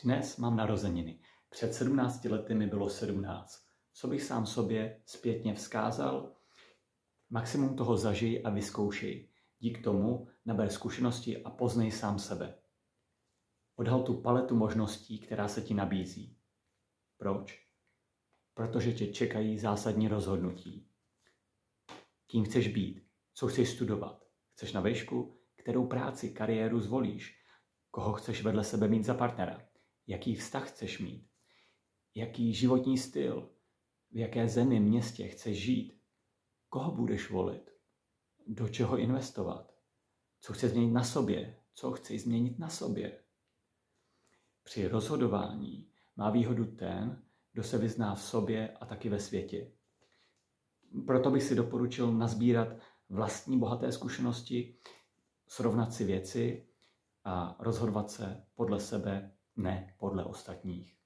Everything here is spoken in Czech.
Dnes mám narozeniny. Před 17 lety mi bylo 17. Co bych sám sobě zpětně vzkázal? Maximum toho zažij a vyzkoušej. Dík tomu naber zkušenosti a poznej sám sebe. Odhal tu paletu možností, která se ti nabízí. Proč? Protože tě čekají zásadní rozhodnutí. Kým chceš být? Co chceš studovat? Chceš na vejšku? Kterou práci, kariéru zvolíš? Koho chceš vedle sebe mít za partnera? Jaký vztah chceš mít? Jaký životní styl? V jaké zemi, městě chceš žít? Koho budeš volit? Do čeho investovat? Co chceš změnit na sobě? Co chceš změnit na sobě? Při rozhodování má výhodu ten, kdo se vyzná v sobě a taky ve světě. Proto bych si doporučil nasbírat vlastní bohaté zkušenosti, srovnat si věci a rozhodovat se podle sebe, ne podle ostatních.